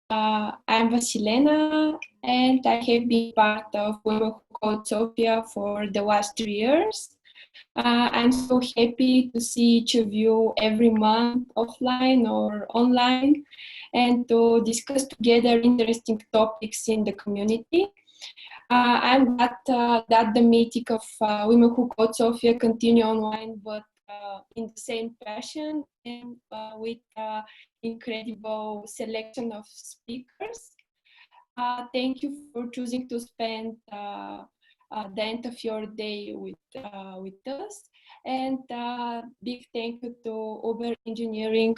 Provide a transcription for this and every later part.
I'm Vasilena, and I have been part of WWCode Sofia for the last 3 years. I'm so happy to see each of you every month, offline or online, and to discuss together interesting topics in the community. I'm glad that the meeting of Women Who Code Sofia continue online, but in the same passion and with incredible selection of speakers. Thank you for choosing to spend the end of your day with us. And big thank you to Uber Engineering,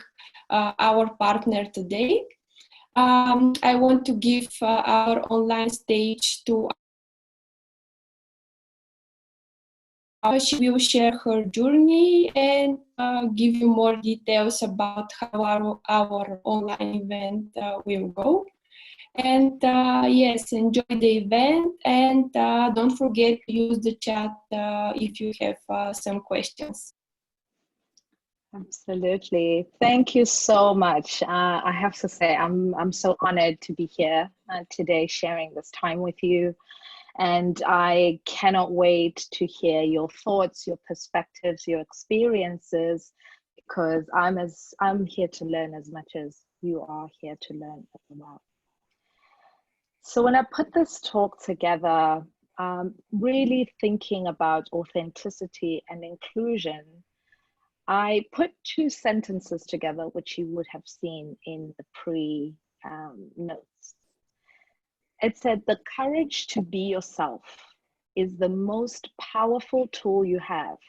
our partner today. I want to give our online stage to she will share her journey and give you more details about how our online event will go. And yes, enjoy the event, and don't forget to use the chat if you have some questions. Absolutely. Thank you so much. I have to say, I'm so honored to be here today sharing this time with you. And I cannot wait to hear your thoughts, your perspectives, your experiences, because I'm here to learn as much as you are here to learn as well. So when I put this talk together, really thinking about authenticity and inclusion, I put two sentences together, which you would have seen in the pre-notes. It said, the courage to be yourself is the most powerful tool you have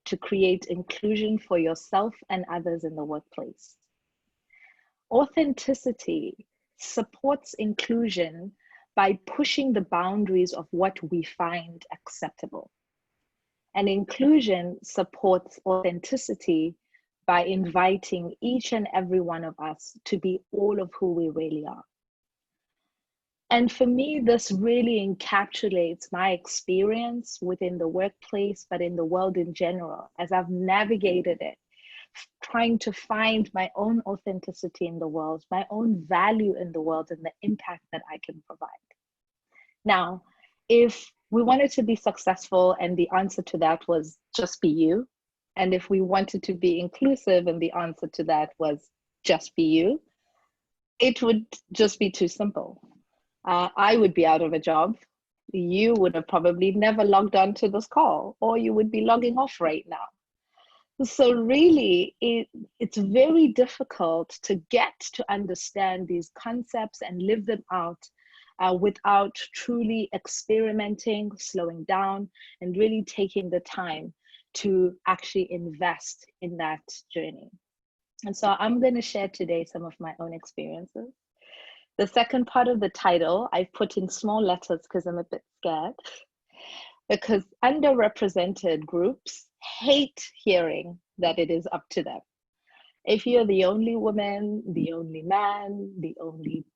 to create inclusion for yourself and others in the workplace. Authenticity supports inclusion by pushing the boundaries of what we find acceptable. And inclusion supports authenticity by inviting each and every one of us to be all of who we really are. And for me, this really encapsulates my experience within the workplace, but in the world in general, as I've navigated it, trying to find my own authenticity in the world, my own value in the world, and the impact that I can provide. Now, if we wanted to be successful and the answer to that was just be you, and if we wanted to be inclusive and the answer to that was just be you, it would just be too simple. I would be out of a job. You would have probably never logged on to this call, or you would be logging off right now. So really, it's very difficult to get to understand these concepts and live them out without truly experimenting, slowing down, and really taking the time to actually invest in that journey. And so I'm going to share today some of my own experiences. The second part of the title, I've put in small letters because I'm a bit scared, because underrepresented groups hate hearing that it is up to them. If you're the only woman, the only man, the only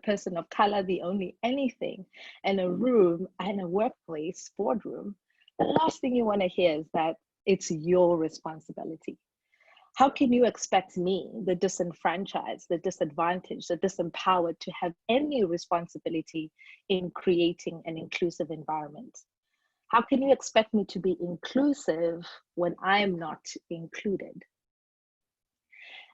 person of color, the only anything in a room, in a workplace, boardroom, the last thing you want to hear is that it's your responsibility. How can you expect me, the disenfranchised, the disadvantaged, the disempowered, to have any responsibility in creating an inclusive environment? How can you expect me to be inclusive when I am not included?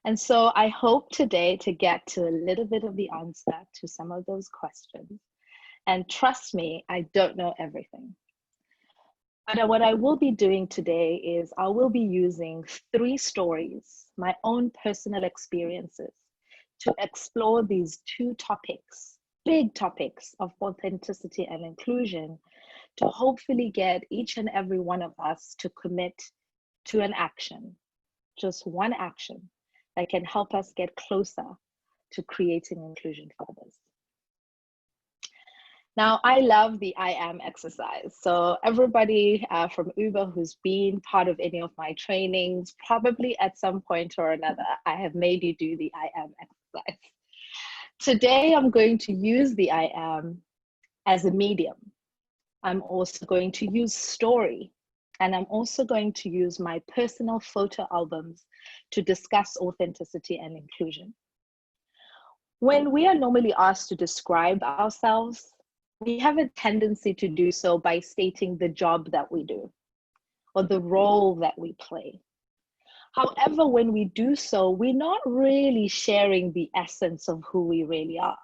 And so I hope today to get to a little bit of the answer to some of those questions. And trust me, I don't know everything. But what I will be doing today is I will be using 3 stories, my own personal experiences, to explore these 2 topics, big topics of authenticity and inclusion, to hopefully get each and every one of us to commit to an action, just one action that can help us get closer to creating inclusion for others. Now, I love the I am exercise. So everybody from Uber who's been part of any of my trainings, probably at some point or another, I have made you do the I am exercise. Today, I'm going to use the I am as a medium. I'm also going to use story, and I'm also going to use my personal photo albums to discuss authenticity and inclusion. When we are normally asked to describe ourselves, we have a tendency to do so by stating the job that we do or the role that we play. However, when we do so, we're not really sharing the essence of who we really are.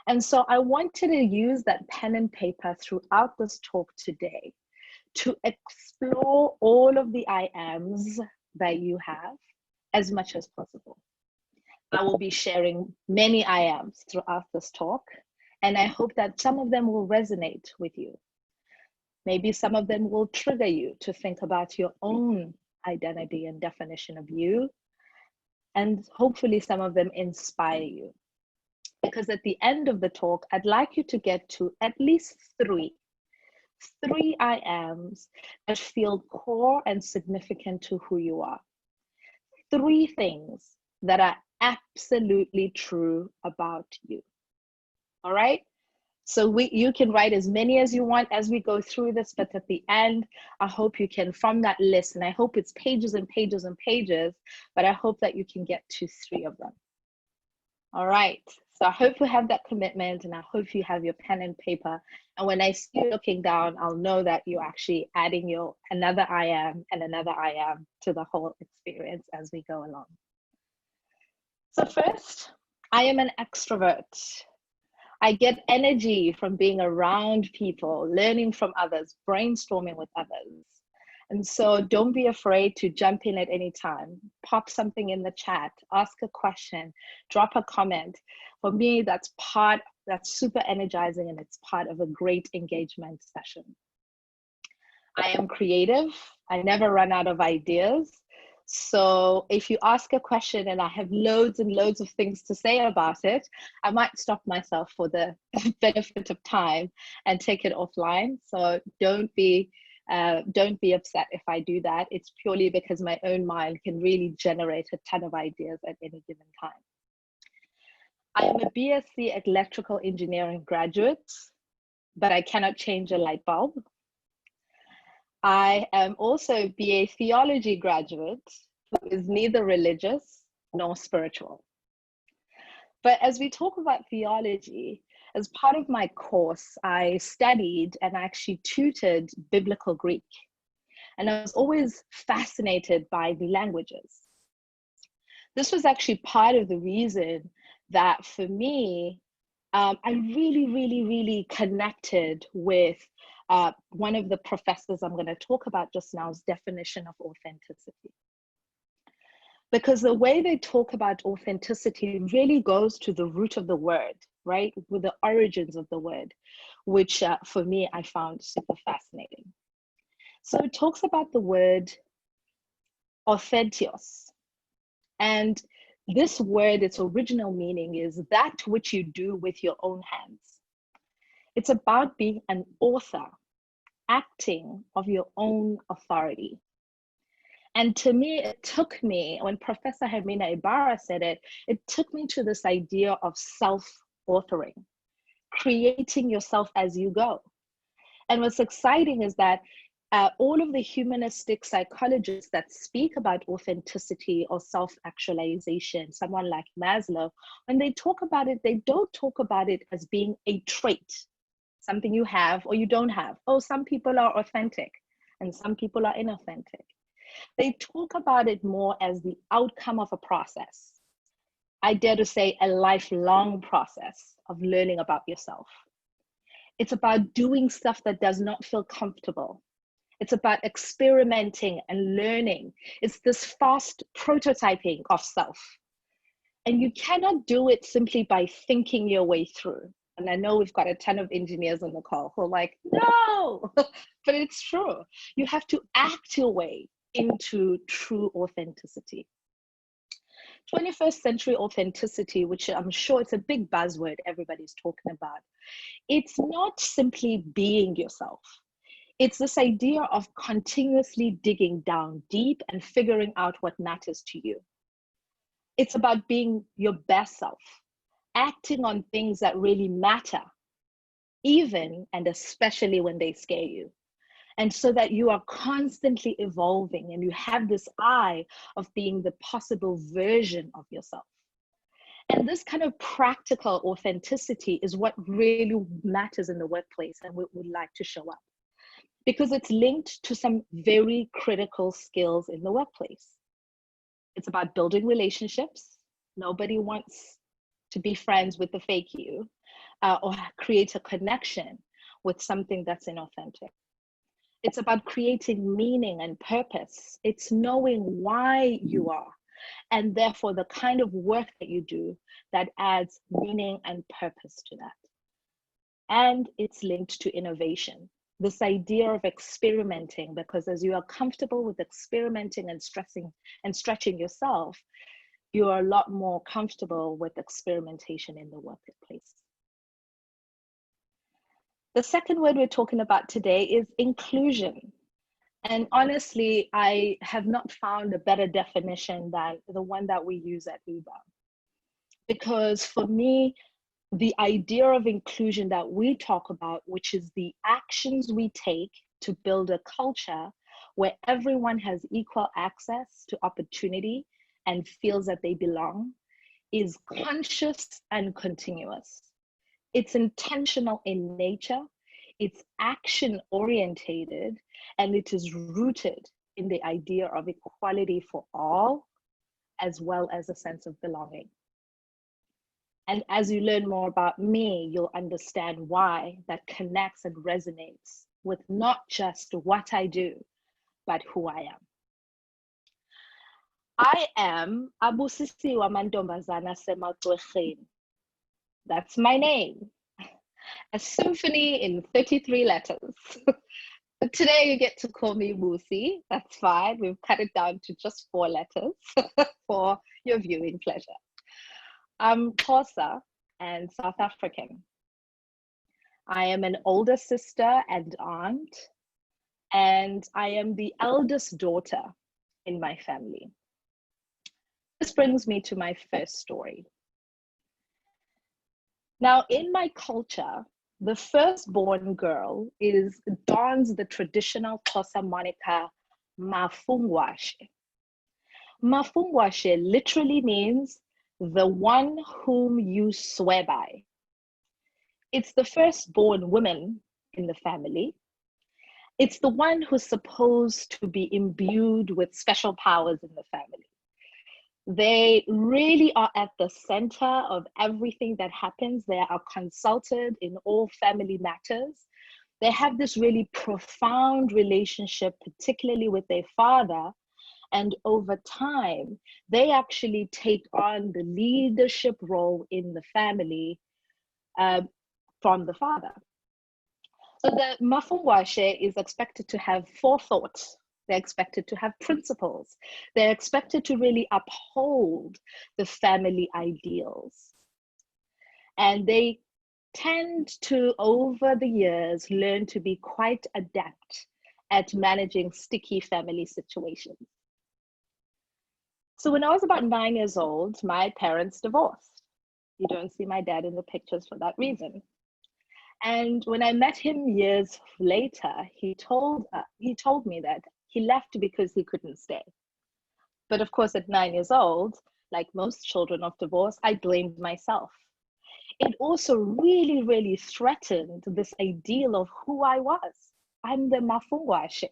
And so I wanted to use that pen and paper throughout this talk today to explore all of the I ams that you have as much as possible. I will be sharing many I ams throughout this talk, and I hope that some of them will resonate with you. Maybe some of them will trigger you to think about your own identity and definition of you, and hopefully some of them inspire you. Because at the end of the talk, I'd like you to get to at least three I ams that feel core and significant to who you are. 3 things that are absolutely true about you. All right? So you can write as many as you want as we go through this, but at the end, I hope you can, from that list, and I hope it's pages and pages and pages, but I hope that you can get to 3 of them. All right, so I hope you have that commitment, and I hope you have your pen and paper. And when I see you looking down, I'll know that you're actually adding another I am and another I am to the whole experience as we go along. So first, I am an extrovert. I get energy from being around people, learning from others, brainstorming with others. And so don't be afraid to jump in at any time. Pop something in the chat, ask a question, drop a comment. For me, that's super energizing, and it's part of a great engagement session. I am creative. I never run out of ideas. So if you ask a question and I have loads and loads of things to say about it, I might stop myself for the benefit of time and take it offline. So don't be upset if I do that. It's purely because my own mind can really generate a ton of ideas at any given time. I am a BSc electrical engineering graduate, but I cannot change a light bulb. I am also a BA theology graduate who is neither religious nor spiritual. But as we talk about theology, as part of my course, I studied and actually tutored biblical Greek. And I was always fascinated by the languages. This was actually part of the reason that for me, I really connected with one of the professors I'm going to talk about just now's definition of authenticity. Because the way they talk about authenticity really goes to the root of the word, right? With the origins of the word, which for me, I found super fascinating. So it talks about the word authentios. And this word, its original meaning is that which you do with your own hands. It's about being an author, acting of your own authority. And to me, it took me, when Professor Hermina Ibarra said it, it took me to this idea of self-authoring, creating yourself as you go. And what's exciting is that all of the humanistic psychologists that speak about authenticity or self-actualization, someone like Maslow, when they talk about it, they don't talk about it as being a trait, something you have or you don't have. Oh, some people are authentic and some people are inauthentic. They talk about it more as the outcome of a process. I dare to say a lifelong process of learning about yourself. It's about doing stuff that does not feel comfortable. It's about experimenting and learning. It's this fast prototyping of self. And you cannot do it simply by thinking your way through. And I know we've got a ton of engineers on the call who are like, no, but it's true. You have to act your way into true authenticity. 21st century authenticity, which I'm sure it's a big buzzword everybody's talking about. It's not simply being yourself. It's this idea of continuously digging down deep and figuring out what matters to you. It's about being your best self, acting on things that really matter, even and especially when they scare you. And so that you are constantly evolving and you have this eye of being the possible version of yourself. And this kind of practical authenticity is what really matters in the workplace and we would like to show up, because it's linked to some very critical skills in the workplace. It's about building relationships. Nobody wants to be friends with the fake you or create a connection with something that's inauthentic. It's about creating meaning and purpose. It's knowing why you are, and therefore the kind of work that you do that adds meaning and purpose to that. And it's linked to innovation. This idea of experimenting, because as you are comfortable with experimenting and stretching yourself, you are a lot more comfortable with experimentation in the workplace. The second word we're talking about today is inclusion. And honestly, I have not found a better definition than the one that we use at Uber. Because for me, the idea of inclusion that we talk about, which is the actions we take to build a culture where everyone has equal access to opportunity and feels that they belong, is conscious and continuous. It's intentional in nature, it's action orientated, and it is rooted in the idea of equality for all, as well as a sense of belonging. And as you learn more about me, you'll understand why that connects and resonates with not just what I do, but who I am. I am Busi wa mantombazana semagwegeni. That's my name. A symphony in 33 letters. But today you get to call me Busi. That's fine. We've cut it down to just 4 letters for your viewing pleasure. I'm Xhosa and South African. I am an older sister and aunt, and I am the eldest daughter in my family. This brings me to my first story. Now, in my culture, the firstborn girl dons the traditional Xhosa moniker Mafungwashe. Mafungwashe literally means the one whom you swear by. It's the firstborn woman in the family. It's the one who's supposed to be imbued with special powers in the family. They really are at the center of everything that happens. They are consulted in all family matters. They have this really profound relationship, particularly with their father. And over time, they actually take on the leadership role in the family from the father. So the Mafungwashe is expected to have forethought. They're expected to have principles. They're expected to really uphold the family ideals. And they tend to, over the years, learn to be quite adept at managing sticky family situations. So when I was about 9 years old, my parents divorced. You don't see my dad in the pictures for that reason. And when I met him years later, he told me that he left because he couldn't stay. But of course, at 9 years old, like most children of divorce, I blamed myself. It also really, really threatened this ideal of who I was. I'm the Mafungwashe.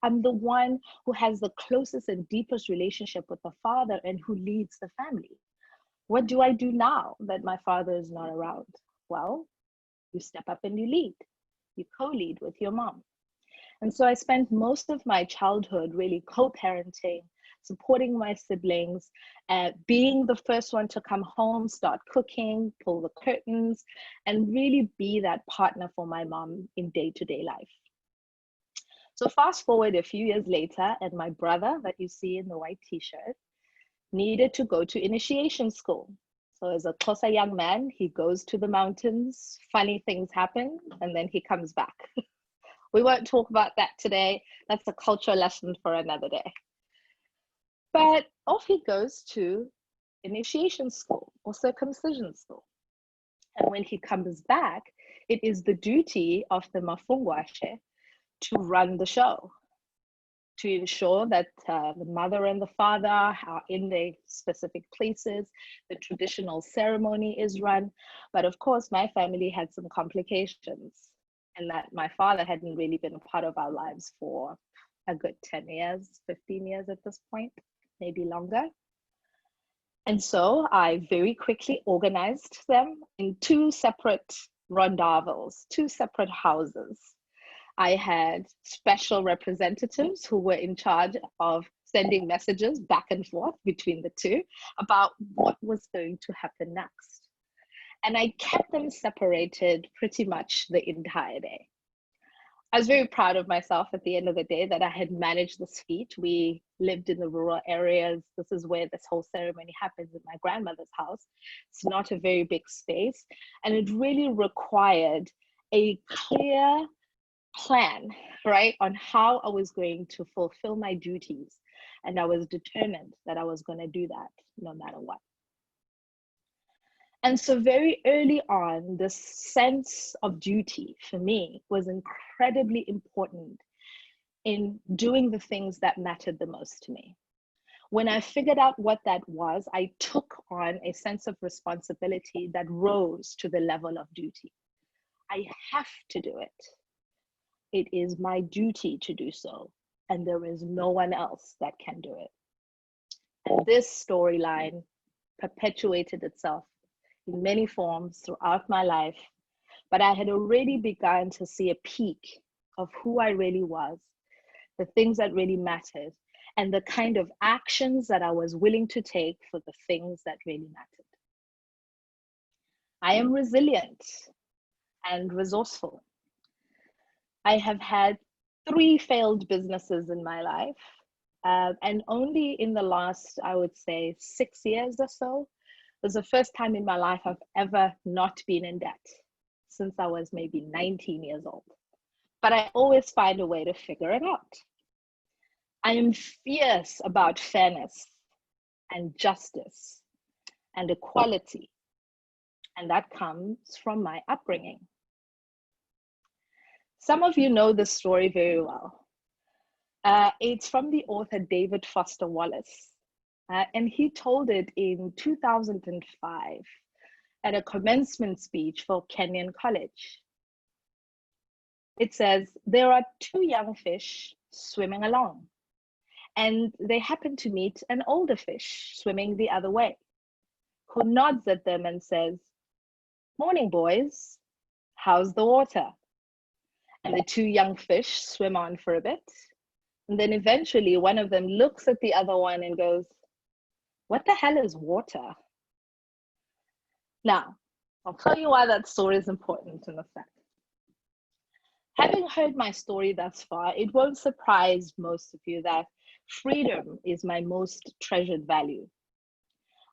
I'm the one who has the closest and deepest relationship with the father and who leads the family. What do I do now that my father is not around? Well, you step up and you lead. You co-lead with your mom. And so I spent most of my childhood really co-parenting, supporting my siblings, being the first one to come home, start cooking, pull the curtains, and really be that partner for my mom in day-to-day life. So fast forward a few years later, and my brother that you see in the white t-shirt needed to go to initiation school. So as a Xhosa young man, he goes to the mountains, funny things happen, and then he comes back. We won't talk about that today. That's a cultural lesson for another day. But off he goes to initiation school or circumcision school. And when he comes back, it is the duty of the Mafungwashe to run the show. to ensure that the mother and the father are in their specific places, the traditional ceremony is run. But of course, my family had some complications, and that my father hadn't really been a part of our lives for a good 10 years, 15 years at this point, maybe longer. And so I very quickly organized them in two separate rondavels, two separate houses. I had special representatives who were in charge of sending messages back and forth between the two about what was going to happen next. And I kept them separated pretty much the entire day. I was very proud of myself at the end of the day that I had managed this feat. We lived in the rural areas. This is where this whole ceremony happens, in my grandmother's house. It's not a very big space. And it really required a clear plan, right, on how I was going to fulfill my duties. And I was determined that I was going to do that no matter what. And so very early on, this sense of duty for me was incredibly important in doing the things that mattered the most to me. When I figured out what that was, I took on a sense of responsibility that rose to the level of duty. I have to do it. It is my duty to do so, and there is no one else that can do it. And this storyline perpetuated itself in many forms throughout my life, but I had already begun to see a peak of who I really was, the things that really mattered, and the kind of actions that I was willing to take for the things that really mattered. I am resilient and resourceful. I have had 3 failed businesses in my life, and only in the last, I would say, 6 years or so, was the first time in my life I've ever not been in debt, since I was maybe 19 years old. But I always find a way to figure it out. I am fierce about fairness and justice and equality, and that comes from my upbringing. Some of you know this story very well. It's from the author David Foster Wallace, and he told it in 2005 at a commencement speech for Kenyon College. It says, there are 2 young fish swimming along, and they happen to meet an older fish swimming the other way, who nods at them and says, "Morning, boys, how's the water?" And the 2 young fish swim on for a bit. And then eventually one of them looks at the other one and goes, "What the hell is water?" Now, I'll tell you why that story is important in a sec. Having heard my story thus far, it won't surprise most of you that freedom is my most treasured value.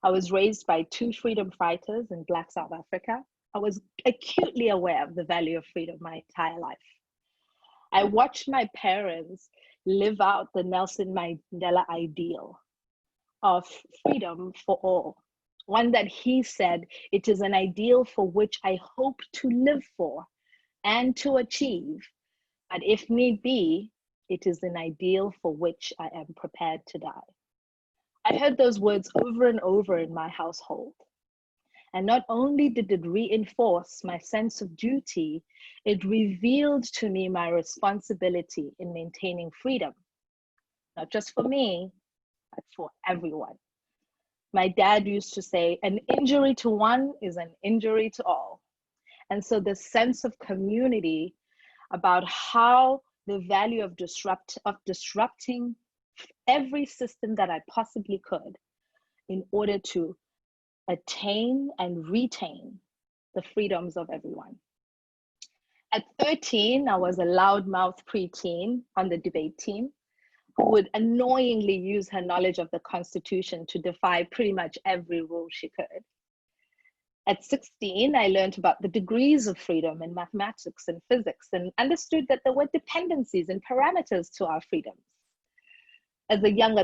I was raised by 2 freedom fighters in Black South Africa. I was acutely aware of the value of freedom my entire life. I watched my parents live out the Nelson Mandela ideal of freedom for all, one that he said, "It is an ideal for which I hope to live for and to achieve, but if need be, it is an ideal for which I am prepared to die." I heard those words over and over in my household. And not only did it reinforce my sense of duty, it revealed to me my responsibility in maintaining freedom, not just for me, but for everyone. My dad used to say, an injury to one is an injury to all. And so the sense of community about how the value of disrupting every system that I possibly could in order to attain and retain the freedoms of everyone. At 13, I was a loudmouth preteen on the debate team who would annoyingly use her knowledge of the Constitution to defy pretty much every rule she could. At 16, I learned about the degrees of freedom in mathematics and physics and understood that there were dependencies and parameters to our freedoms. As a young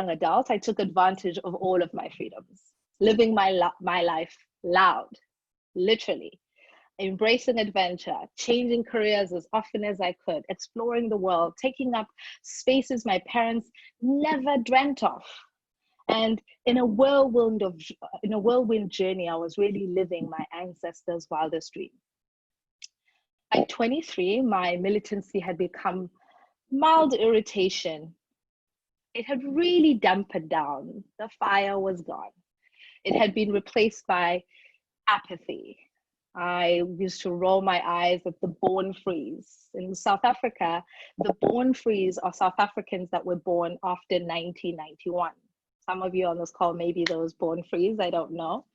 adult, I took advantage of all of my freedoms, living my life loud, literally. embracing adventure, changing careers as often as I could, exploring the world, taking up spaces my parents never dreamt of. And in a whirlwind journey, I was really living my ancestors' wildest dream. At 23, my militancy had become mild irritation. It had really dampened down. The fire was gone. It had been replaced by apathy. I used to roll my eyes at the born frees. In South Africa, the born frees are South Africans that were born after 1991. Some of you on this call, maybe those born frees, I don't know.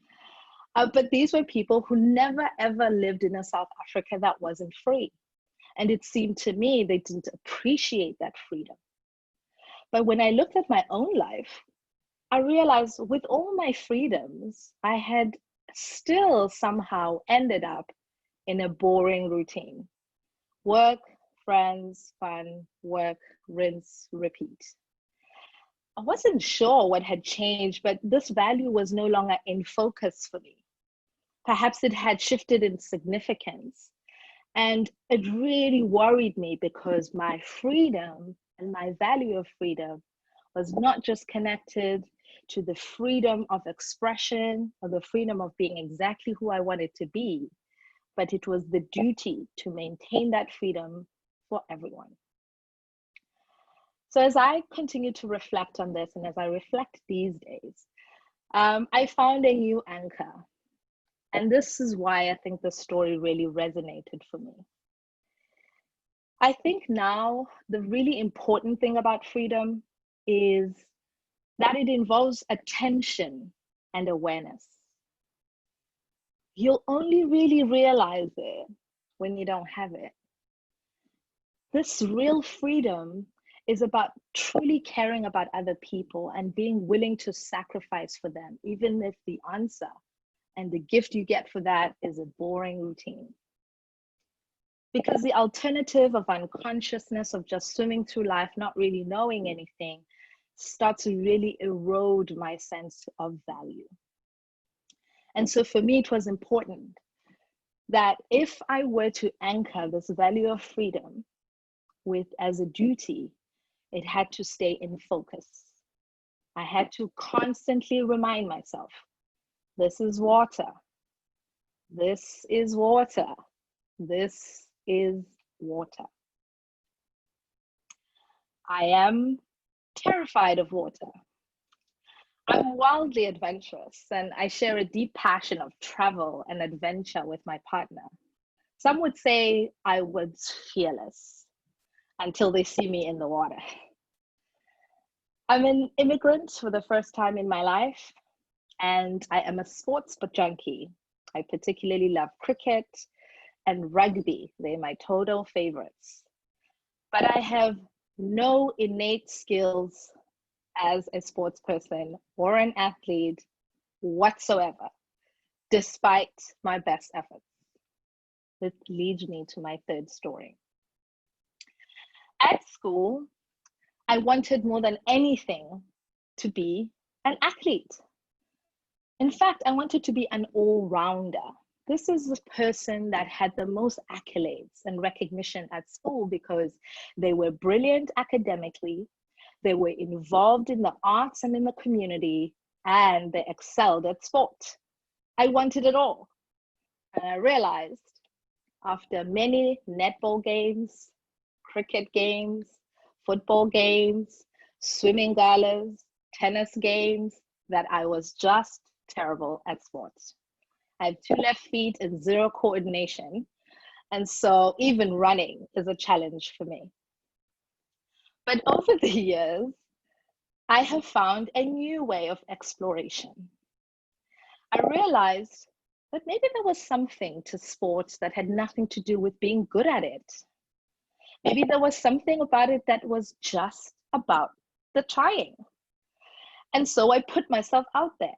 But these were people who never ever lived in a South Africa that wasn't free. And it seemed to me they didn't appreciate that freedom. But when I looked at my own life, I realized with all my freedoms, I had still somehow ended up in a boring routine. Work, friends, fun, work, rinse, repeat. I wasn't sure what had changed, but this value was no longer in focus for me. Perhaps it had shifted in significance. And it really worried me because my freedom and my value of freedom was not just connected to the freedom of expression or the freedom of being exactly who I wanted to be, but it was the duty to maintain that freedom for everyone. So as I continue to reflect on this, and as I reflect these days, I found a new anchor. And this is why I think the story really resonated for me. I think now the really important thing about freedom is that it involves attention and awareness. You'll only really realize it when you don't have it. This real freedom is about truly caring about other people and being willing to sacrifice for them, even if the answer and the gift you get for that is a boring routine. Because the alternative of unconsciousness, of just swimming through life, not really knowing anything, starts to really erode my sense of value. And so for me, it was important that if I were to anchor this value of freedom as a duty, it had to stay in focus. I had to constantly remind myself, this is water. This is water. This is water. I am terrified of water. I'm wildly adventurous, and I share a deep passion of travel and adventure with my partner. Some would say I was fearless until they see me in the water. I'm an immigrant for the first time in my life, and I am a sports junkie. I particularly love cricket and rugby. They're my total favorites. But I have no innate skills as a sports person or an athlete whatsoever, despite my best efforts. This leads me to my third story. At school, I wanted more than anything to be an athlete. In fact, I wanted to be an all-rounder. This is the person that had the most accolades and recognition at school because they were brilliant academically, they were involved in the arts and in the community, and they excelled at sport. I wanted it all. And I realized after many netball games, cricket games, football games, swimming galas, tennis games, that I was just terrible at sports. I have 2 left feet and 0 coordination. And so even running is a challenge for me. But over the years, I have found a new way of exploration. I realized that maybe there was something to sports that had nothing to do with being good at it. Maybe there was something about it that was just about the trying. And so I put myself out there.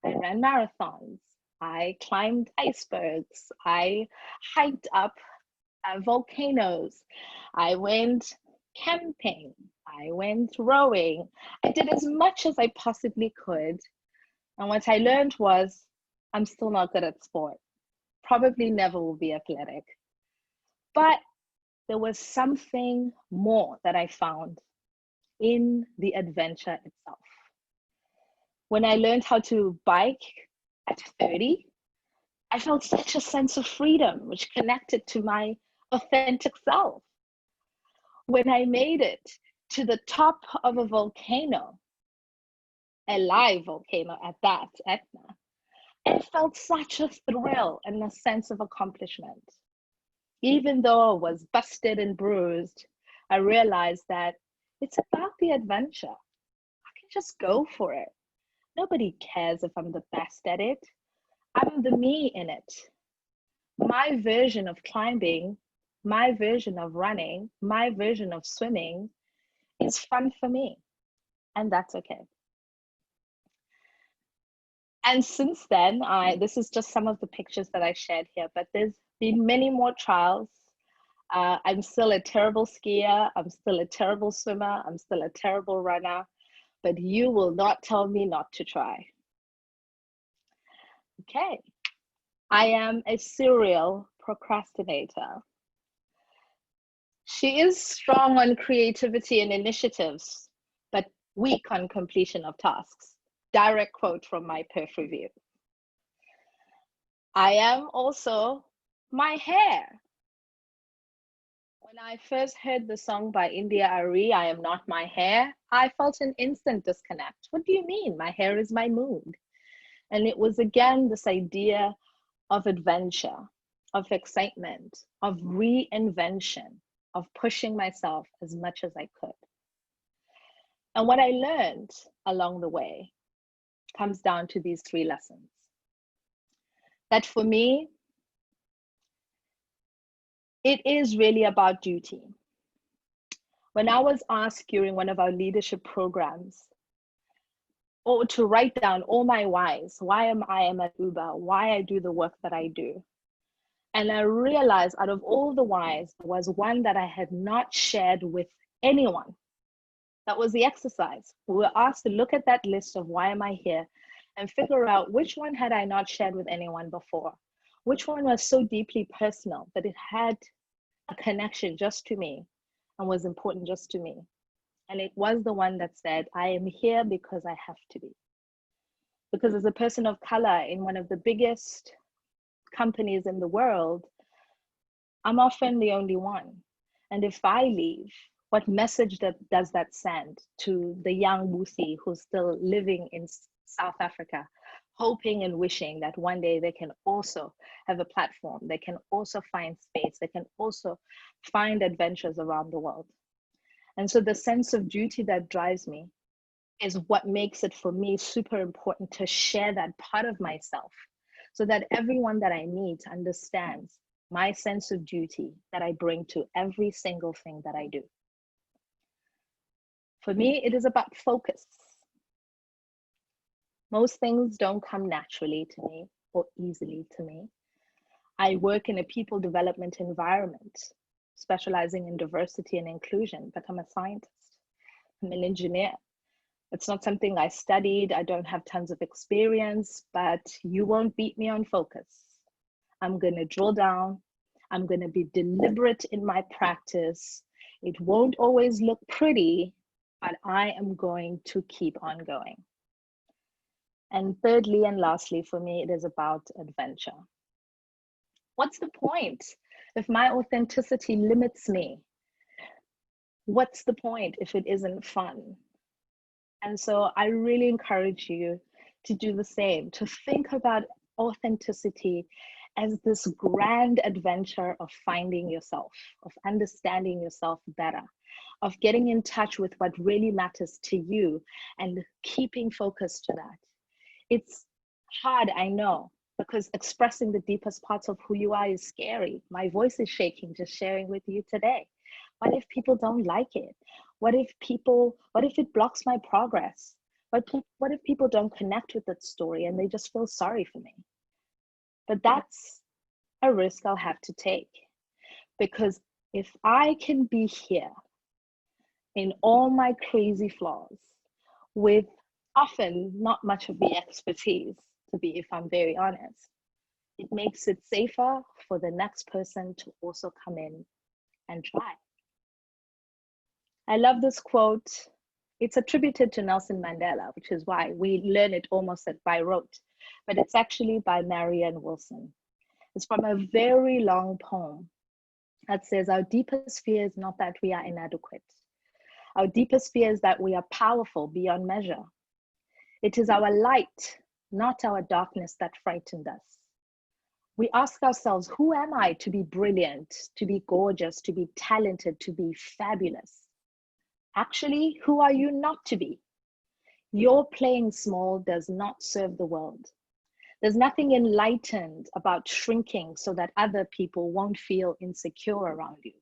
I ran marathons. I climbed icebergs. I hiked up volcanoes. I went camping. I went rowing. I did as much as I possibly could. And what I learned was I'm still not good at sport. probably never will be athletic. But there was something more that I found in the adventure itself. When I learned how to bike at 30, I felt such a sense of freedom, which connected to my authentic self. When I made it to the top of a volcano, a live volcano at that, Etna, it felt such a thrill and a sense of accomplishment. Even though I was busted and bruised, I realized that it's about the adventure. I can just go for it. Nobody cares if I'm the best at it. I'm the me in it. My version of climbing, my version of running, my version of swimming is fun for me, and that's okay. And since then, this is just some of the pictures that I shared here, but there's been many more trials. I'm still a terrible skier. I'm still a terrible swimmer. I'm still a terrible runner, but you will not tell me not to try. Okay. I am a serial procrastinator. She is strong on creativity and initiatives, but weak on completion of tasks. Direct quote from my perf review. I am also my hair. When I first heard the song by India Arie, I Am Not My Hair, I felt an instant disconnect. What do you mean? My hair is my mood. And it was again this idea of adventure, of excitement, of reinvention, of pushing myself as much as I could. And what I learned along the way comes down to these 3 lessons. That for me, it is really about duty. When I was asked during one of our leadership programs, or to write down all my whys, why am I at Uber, why I do the work that I do. And I realized out of all the whys, there was one that I had not shared with anyone. That was the exercise. We were asked to look at that list of why am I here and figure out which one had I not shared with anyone before. Which one was so deeply personal that it had a connection just to me and was important just to me. And it was the one that said, I am here because I have to be. Because as a person of color in one of the biggest companies in the world, I'm often the only one. And if I leave, what message does that send to the young Busi who's still living in South Africa, hoping and wishing that one day they can also have a platform, they can also find space, they can also find adventures around the world. And so the sense of duty that drives me is what makes it for me super important to share that part of myself so that everyone that I meet understands my sense of duty that I bring to every single thing that I do. For me, it is about focus. Most things don't come naturally to me or easily to me. I work in a people development environment, specializing in diversity and inclusion, but I'm a scientist. I'm an engineer. It's not something I studied. I don't have tons of experience, but you won't beat me on focus. I'm going to drill down. I'm going to be deliberate in my practice. It won't always look pretty, but I am going to keep on going. And thirdly and lastly, for me, it is about adventure. What's the point if my authenticity limits me? What's the point if it isn't fun? And so I really encourage you to do the same, to think about authenticity as this grand adventure of finding yourself, of understanding yourself better, of getting in touch with what really matters to you and keeping focus to that. It's hard, I know, because expressing the deepest parts of who you are is scary. My voice is shaking just sharing with you today. What if people don't like it? What if it blocks my progress? What if people don't connect with that story and they just feel sorry for me? But that's a risk I'll have to take, because if I can be here in all my crazy flaws with often not much of the expertise, if I'm very honest, It makes it safer for the next person to also come in and try. I love this quote. It's attributed to Nelson Mandela, which is why we learn it almost by rote, but it's actually by Marianne Wilson. It's from a very long poem that says, our deepest fear is not that we are inadequate. Our deepest fear is that we are powerful beyond measure. It is our light, not our darkness, that frightened us. We ask ourselves, who am I to be brilliant, to be gorgeous, to be talented, to be fabulous? Actually, who are you not to be? Your playing small does not serve the world. There's nothing enlightened about shrinking so that other people won't feel insecure around you.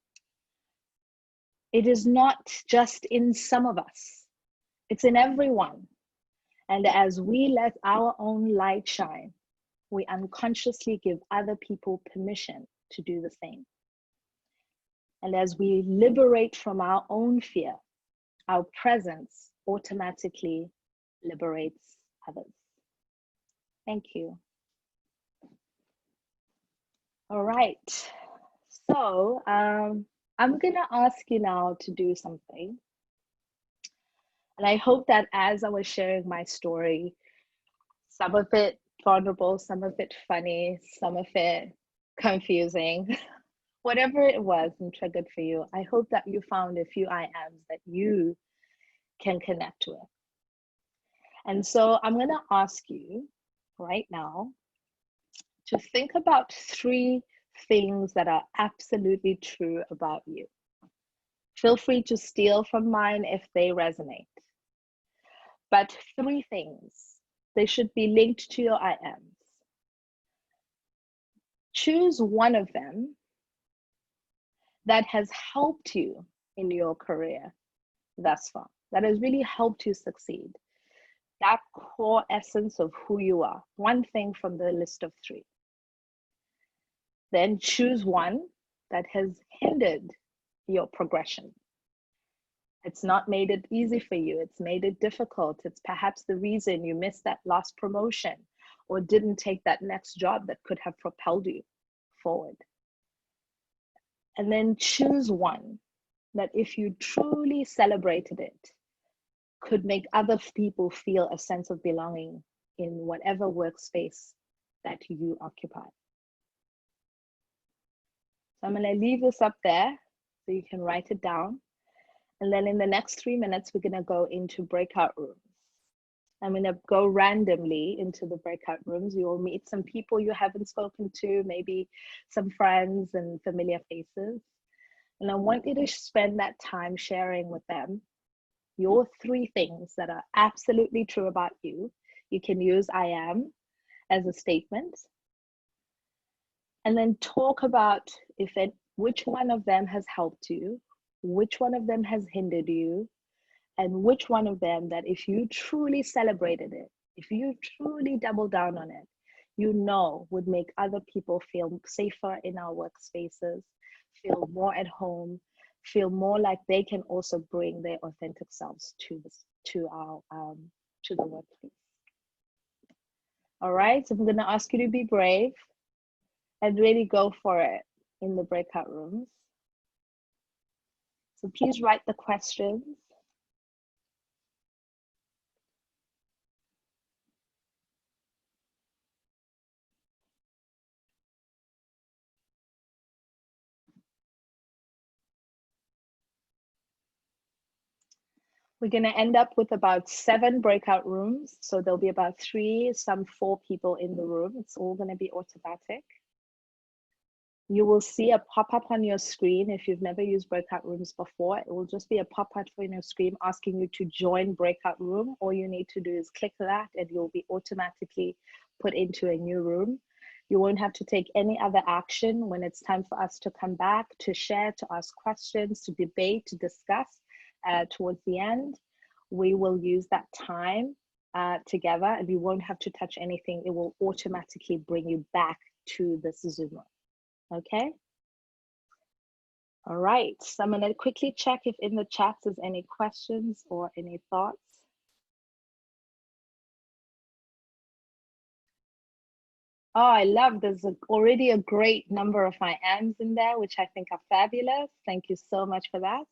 It is not just in some of us, it's in everyone. And as we let our own light shine, we unconsciously give other people permission to do the same. And as we liberate from our own fear, our presence automatically liberates others. Thank you. All right. So I'm going to ask you now to do something. And I hope that as I was sharing my story, some of it vulnerable, some of it funny, some of it confusing, whatever it was and triggered for you, I hope that you found a few I ams that you can connect with. And so I'm going to ask you right now to think about 3 things that are absolutely true about you. Feel free to steal from mine if they resonate. But 3 things, they should be linked to your I ams. Choose one of them that has helped you in your career thus far, that has really helped you succeed. That core essence of who you are, one thing from the list of 3. Then choose one that has hindered your progression. It's not made it easy for you, it's made it difficult. It's perhaps the reason you missed that last promotion or didn't take that next job that could have propelled you forward. And then choose one that if you truly celebrated it, could make other people feel a sense of belonging in whatever workspace that you occupy. So I'm going to leave this up there so you can write it down. And then in the next 3 minutes, we're going to go into breakout rooms. I'm going to go randomly into the breakout rooms. You will meet some people you haven't spoken to, maybe some friends and familiar faces. And I want you to spend that time sharing with them your 3 things that are absolutely true about you. You can use I am as a statement. And then talk about which one of them has helped you, which one of them has hindered you, and which one of them that if you truly celebrated it, if you truly double down on it, you know would make other people feel safer in our workspaces, feel more at home, feel more like they can also bring their authentic selves to the workplace. All right, so I'm going to ask you to be brave and really go for it in the breakout rooms. So please write the questions. We're going to end up with about 7 breakout rooms. So there'll be about 3, some 4 people in the room. It's all going to be automatic. You will see a pop-up on your screen. If you've never used breakout rooms before, it will just be a pop-up on your screen asking you to join breakout room. All you need to do is click that and you'll be automatically put into a new room. You won't have to take any other action when it's time for us to come back, to share, to ask questions, to debate, to discuss. Towards the end, we will use that time together and you won't have to touch anything. It will automatically bring you back to this Zoom room. Okay. All right. So I'm going to quickly check if in the chat there's any questions or any thoughts. Oh, I love, there's already a great number of I ams in there, which I think are fabulous. Thank you so much for that.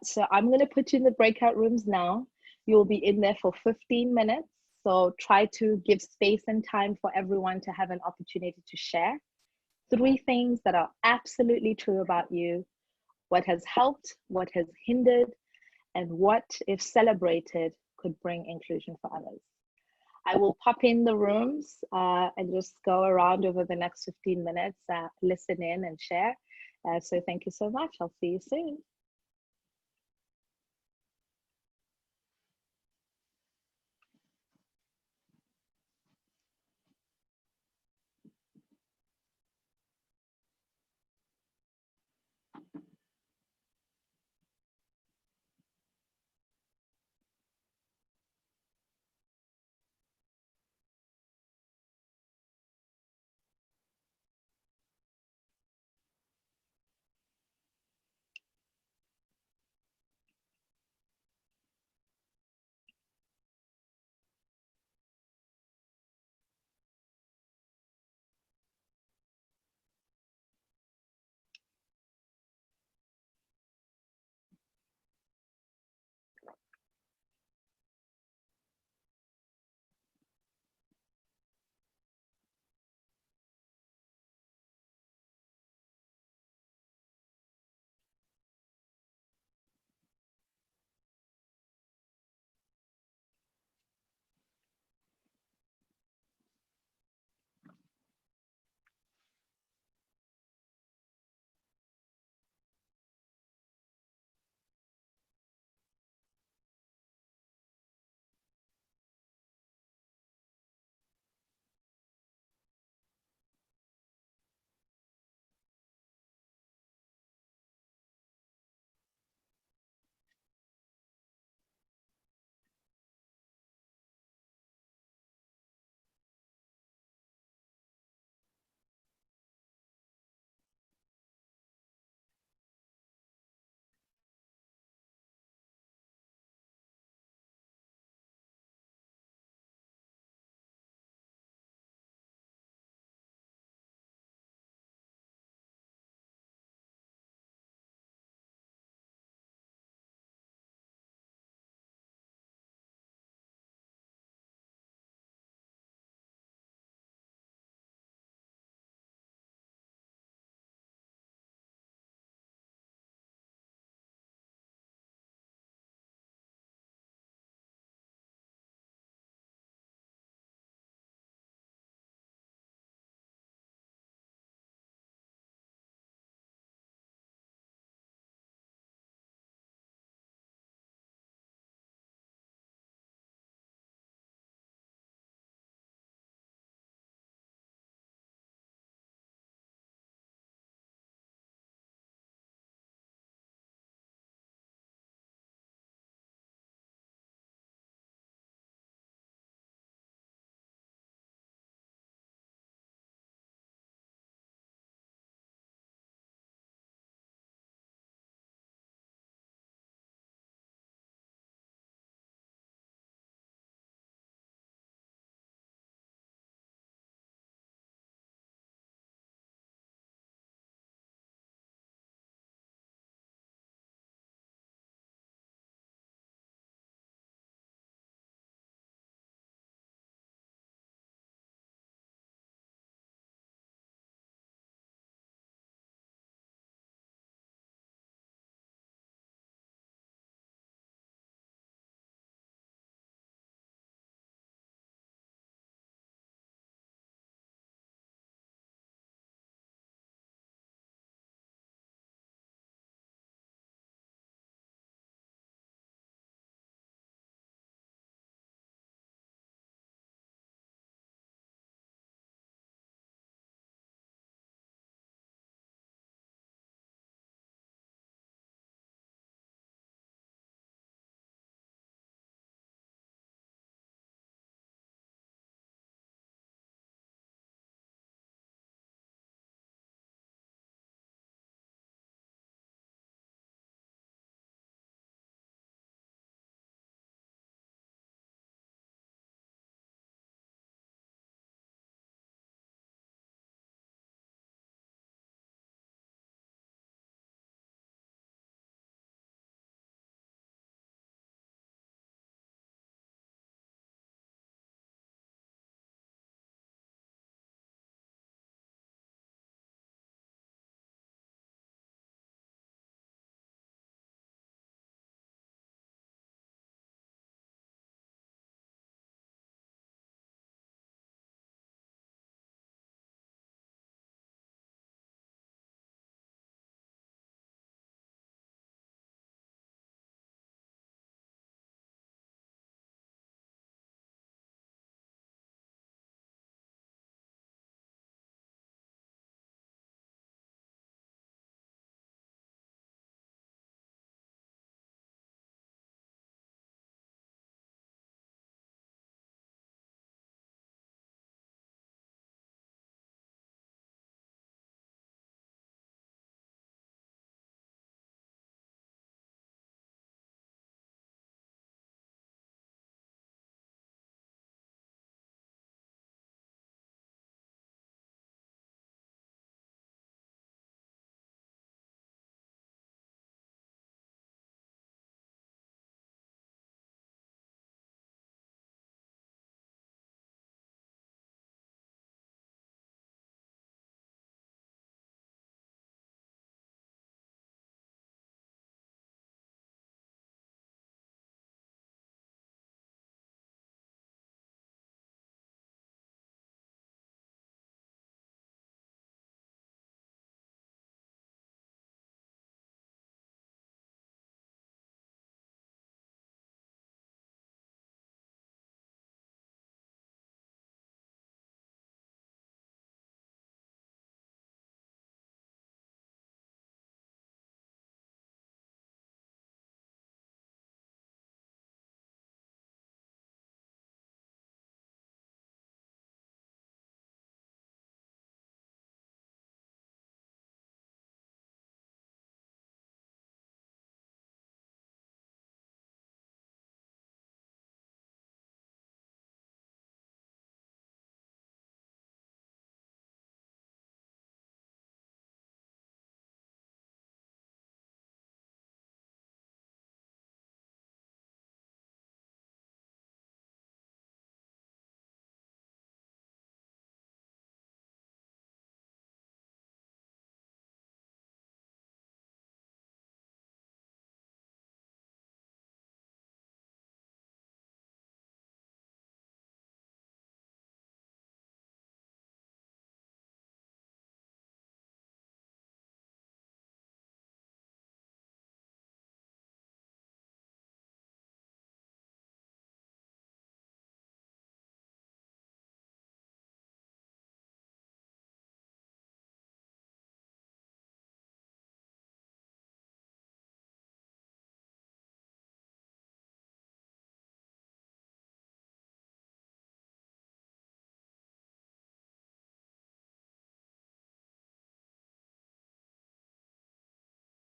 So I'm going to put you in the breakout rooms now. You'll be in there for 15 minutes. So try to give space and time for everyone to have an opportunity to share 3 things that are absolutely true about you, what has helped, what has hindered, and what, if celebrated, could bring inclusion for others. I will pop in the rooms and just go around over the next 15 minutes, listen in and share. So thank you so much. I'll see you soon.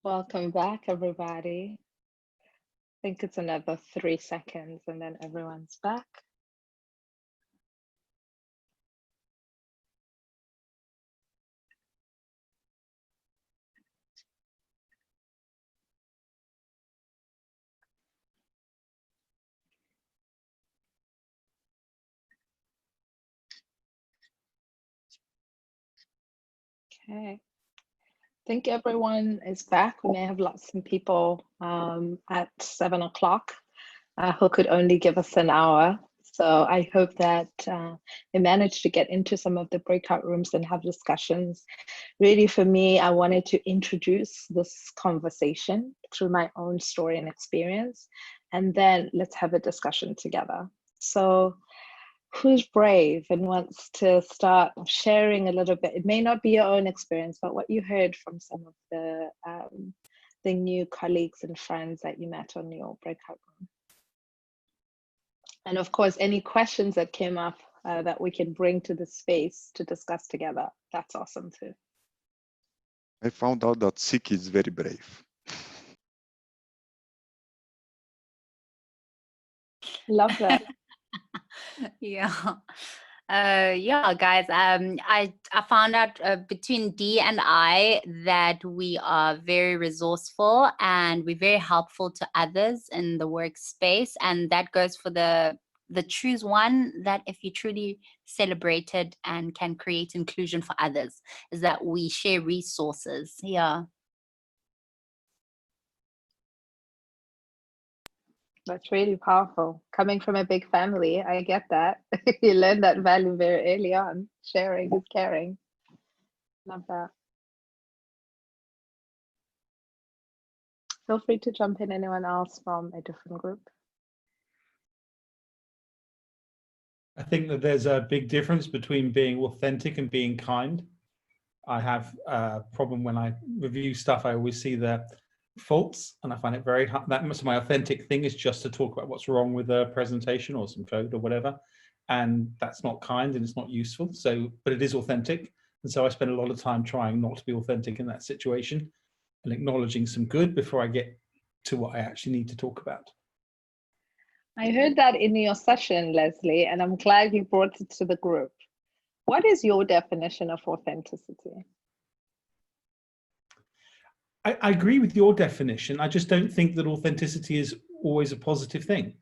Welcome back, everybody. I think it's another 3 seconds and then everyone's back. Okay. I think everyone is back. We may have lost some people at 7 o'clock who could only give us an hour. So I hope that we managed to get into some of the breakout rooms and have discussions. Really, for me, I wanted to introduce this conversation through my own story and experience, and then let's have a discussion together. So who's brave and wants to start sharing a little bit? It may not be your own experience, but what you heard from some of the new colleagues and friends that you met on your breakout room. And of course, any questions that came up that we can bring to the space to discuss together, that's awesome too. I found out that Siki is very brave. Love that. Yeah. Yeah, guys, I found out between Dee and I that we are very resourceful and we're very helpful to others in the workspace, and that goes for the choose one, that if you truly celebrate it and can create inclusion for others, is that we share resources. Yeah. That's really powerful. Coming from a big family, I get that. You learn that value very early on. Sharing is caring. Love that. Feel free to jump in, anyone else from a different group. I think that there's a big difference between being authentic and being kind. I have a problem when I review stuff. I always see the faults, and I find it very hard. That much of my authentic thing is just to talk about what's wrong with a presentation or some code or whatever, and that's not kind and it's not useful. So, but it is authentic, and so I spend a lot of time trying not to be authentic in that situation and acknowledging some good before I get to what I actually need to talk about. I heard that in your session, Leslie, and I'm glad you brought it to the group. What is your definition of authenticity? I agree with your definition. I just don't think that authenticity is always a positive thing.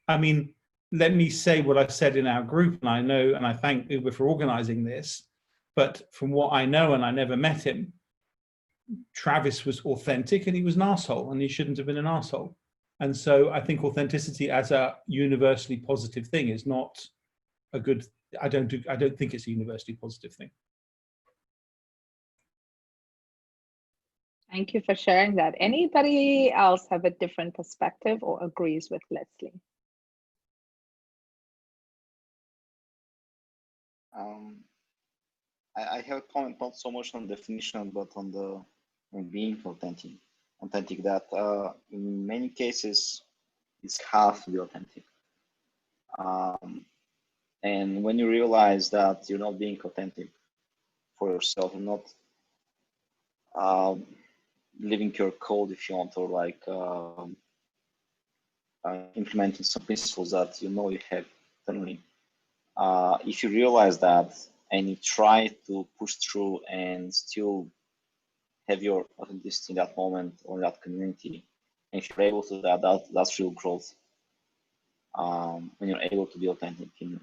I mean, let me say what I said in our group, and I know, and I thank Uber for organizing this, but from what I know, and I never met him, Travis was authentic and he was an asshole, and he shouldn't have been an asshole. And so I think authenticity as a universally positive thing is not a good, I don't think it's a universally positive thing. Thank you for sharing that. Anybody else have a different perspective or agrees with Leslie? I have a comment not so much on definition, but on being authentic. That in many cases it's hard to be authentic. And when you realize that you're not being authentic for yourself, and not living your code, if you want, or like implementing some principles that you know you have internally. If you realize that and you try to push through and still have your authenticity in that moment or in that community, and if you're able to do that, that's real growth. When you're able to be authentic in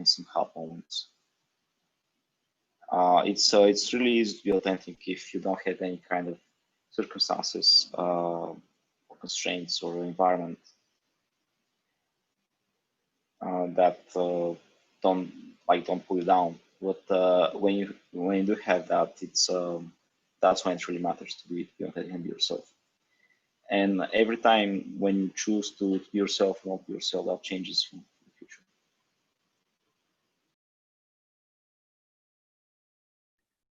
some hard moments. It's really easy to be authentic if you don't have any kind of circumstances or constraints or environment that don't pull you down. But when you do have that, it's that's when it really matters to be authentic and be yourself. And every time when you choose to be yourself, not be yourself, that changes in the future.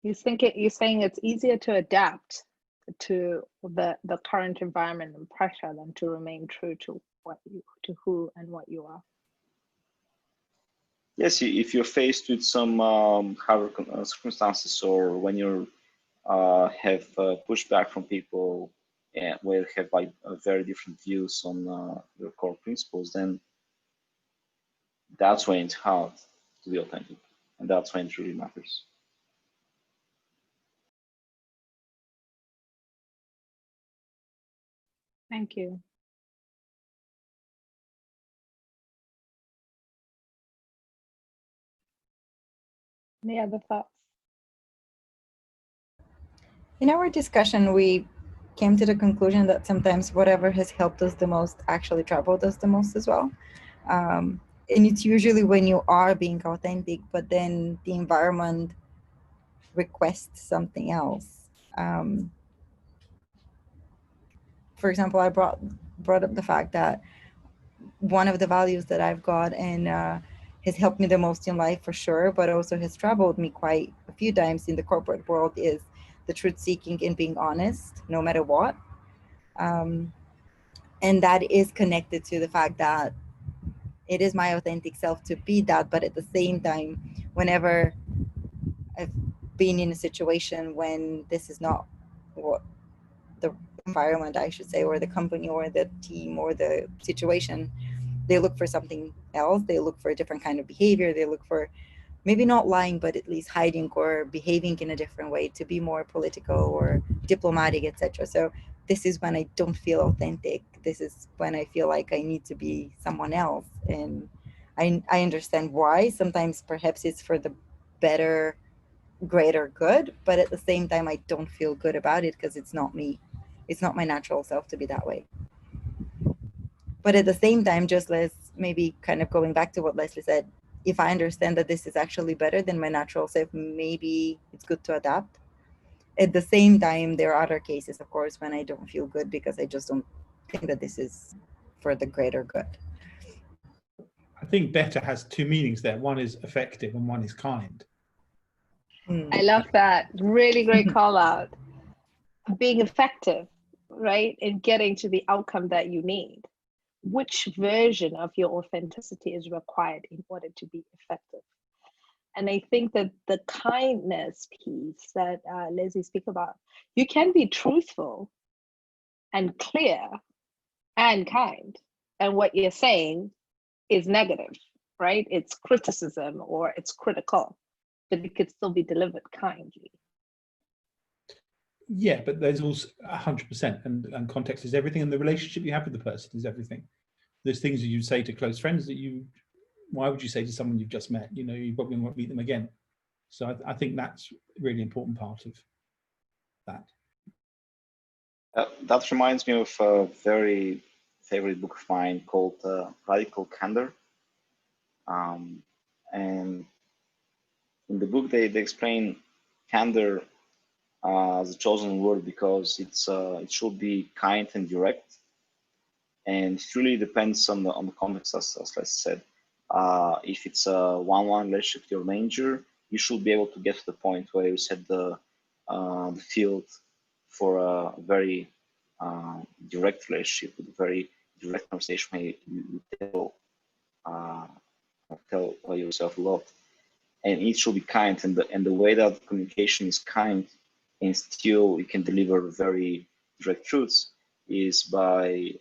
You're saying it's easier to adapt to the current environment and pressure than to remain true to who and what you are. Yes, if you're faced with some harder circumstances, or when you're have pushback from people and where they have like very different views on your core principles, then that's when it's hard to be authentic, and that's when it really matters. Thank you. Any other thoughts? In our discussion, we came to the conclusion that sometimes whatever has helped us the most actually troubled us the most as well. And it's usually when you are being authentic, but then the environment requests something else. For example, I brought up the fact that one of the values that I've got and has helped me the most in life for sure, but also has troubled me quite a few times in the corporate world is the truth seeking and being honest, no matter what. And that is connected to the fact that it is my authentic self to be that, but at the same time, whenever I've been in a situation when this is not what the environment, I should say, or the company or the team or the situation, they look for something else. They look for a different kind of behavior. They look for maybe not lying, but at least hiding or behaving in a different way to be more political or diplomatic, etc. So this is when I don't feel authentic. This is when I feel like I need to be someone else. And I understand why. Sometimes perhaps it's for the better, greater good, but at the same time, I don't feel good about it because it's not me. It's not my natural self to be that way. But at the same time, just maybe kind of going back to what Leslie said, if I understand that this is actually better than my natural self, maybe it's good to adapt. At the same time, there are other cases, of course, when I don't feel good because I just don't think that this is for the greater good. I think better has two meanings there. One is effective and one is kind. I love that. Really great call out. Being effective, right? In getting to the outcome that you need. Which version of your authenticity is required in order to be effective? And I think that the kindness piece that Leslie speak about, you can be truthful and clear and kind. And what you're saying is negative, right? It's criticism or it's critical, but it could still be delivered kindly. Yeah, but there's also 100%, and context is everything, and the relationship you have with the person is everything. There's things that you say to close friends that why would you say to someone you've just met? You know, you probably won't meet them again. So I think that's a really important part of that. That reminds me of a very favorite book of mine called Radical Candor. And in the book, they explain candor as a chosen word because it should be kind and direct. And it really depends on the context, as Leslie said. If it's a one-on-one relationship with your manager, you should be able to get to the point where you set the field for a very direct relationship, with a very direct conversation where you tell yourself a lot. And it should be kind, and the way that communication is kind and still you can deliver very direct truths is by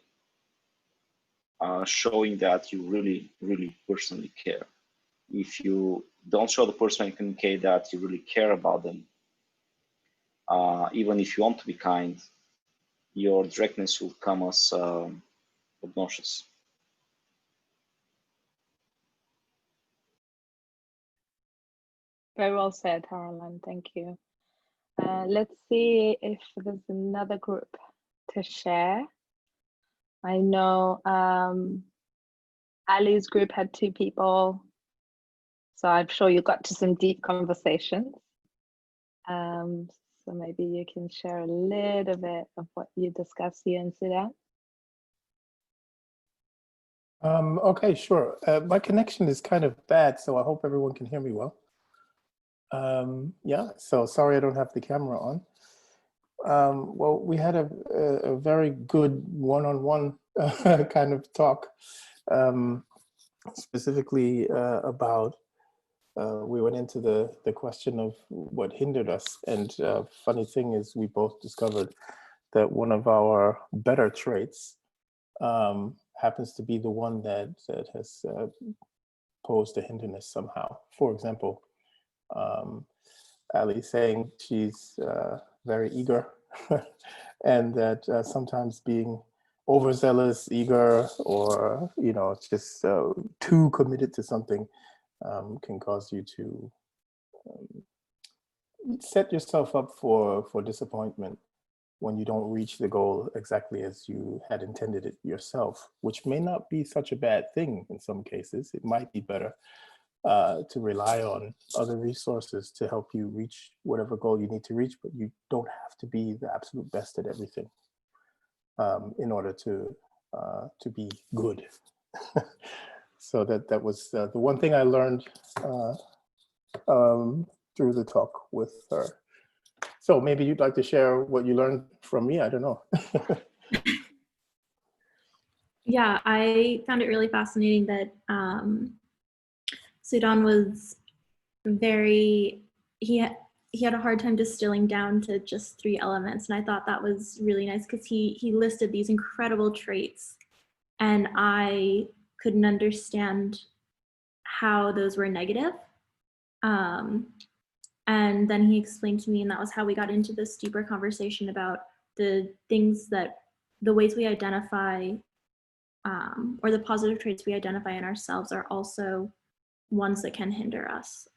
showing that you really, really personally care. If you don't show the person and communicate that you really care about them, even if you want to be kind, your directness will come as obnoxious. Very well said, Caroline. Thank you. Let's see if there's another group to share. I know Ali's group had 2 people, so I'm sure you got to some deep conversations. So maybe you can share a little bit of what you discussed here in Sudan. Okay, sure. My connection is kind of bad, so I hope everyone can hear me well. Yeah, so sorry I don't have the camera on. Well, we had a very good one-on-one kind of talk, specifically about we went into the question of what hindered us. And funny thing is, we both discovered that one of our better traits happens to be the one that has posed a hindrance somehow. For example, Ali saying she's very eager and that sometimes being overzealous, eager, or just too committed to something can cause you to set yourself up for disappointment when you don't reach the goal exactly as you had intended it yourself, which may not be such a bad thing in some cases. It might be better to rely on other resources to help you reach whatever goal you need to reach, but you don't have to be the absolute best at everything in order to be good. So that was the one thing I learned through the talk with her. So maybe you'd like to share what you learned from me, I don't know. Yeah, I found it really fascinating that Sudan was he had a hard time distilling down to just 3 elements. And I thought that was really nice because he listed these incredible traits and I couldn't understand how those were negative. And then he explained to me, and that was how we got into this deeper conversation about the ways we identify or the positive traits we identify in ourselves are also ones that can hinder us.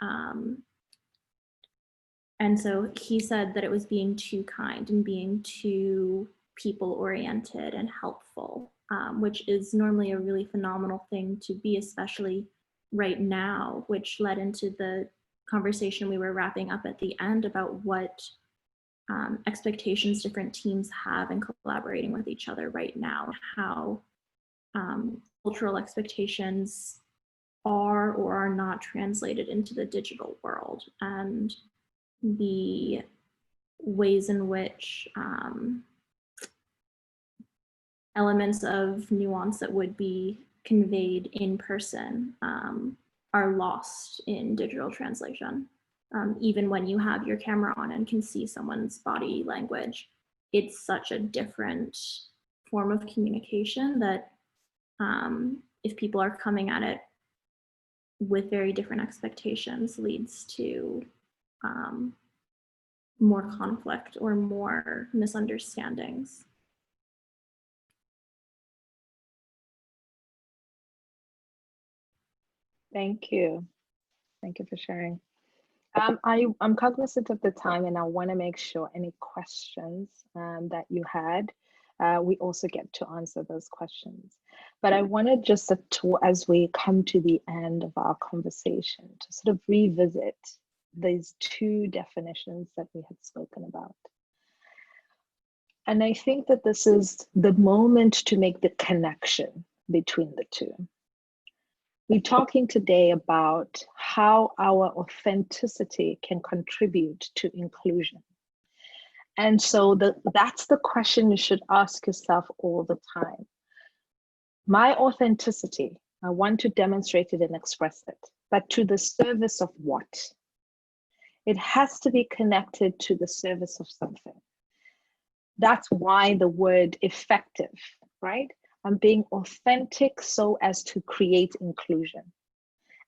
And so he said that it was being too kind and being too people-oriented and helpful, which is normally a really phenomenal thing to be, especially right now, which led into the conversation we were wrapping up at the end about what expectations different teams have in collaborating with each other right now, how cultural expectations are or are not translated into the digital world, and the ways in which elements of nuance that would be conveyed in person are lost in digital translation. Even when you have your camera on and can see someone's body language, it's such a different form of communication that if people are coming at it with very different expectations, leads to more conflict or more misunderstandings. Thank you. Thank you for sharing. I'm cognizant of the time and I want to make sure any questions that you had, we also get to answer those questions. But I wanted just as we come to the end of our conversation to sort of revisit these 2 definitions that we had spoken about. And I think that this is the moment to make the connection between the 2. We're talking today about how our authenticity can contribute to inclusion. And so that's the question you should ask yourself all the time. My authenticity, I want to demonstrate it and express it, but to the service of what? It has to be connected to the service of something. That's why the word effective, right? I'm being authentic so as to create inclusion.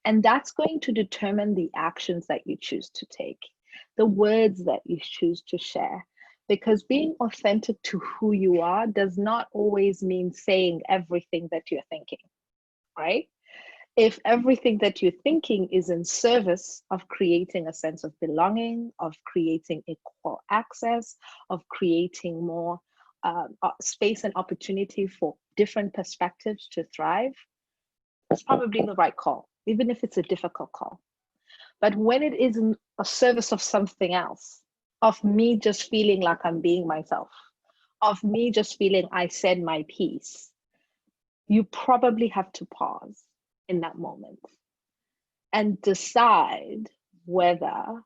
And that's going to determine the actions that you choose to take, the words that you choose to share, because being authentic to who you are does not always mean saying everything that you're thinking, right? If everything that you're thinking is in service of creating a sense of belonging, of creating equal access, of creating more space and opportunity for different perspectives to thrive, it's probably the right call, even if it's a difficult call. But when it is in a service of something else, of me just feeling like I'm being myself, of me just feeling I said my piece, you probably have to pause in that moment and decide whether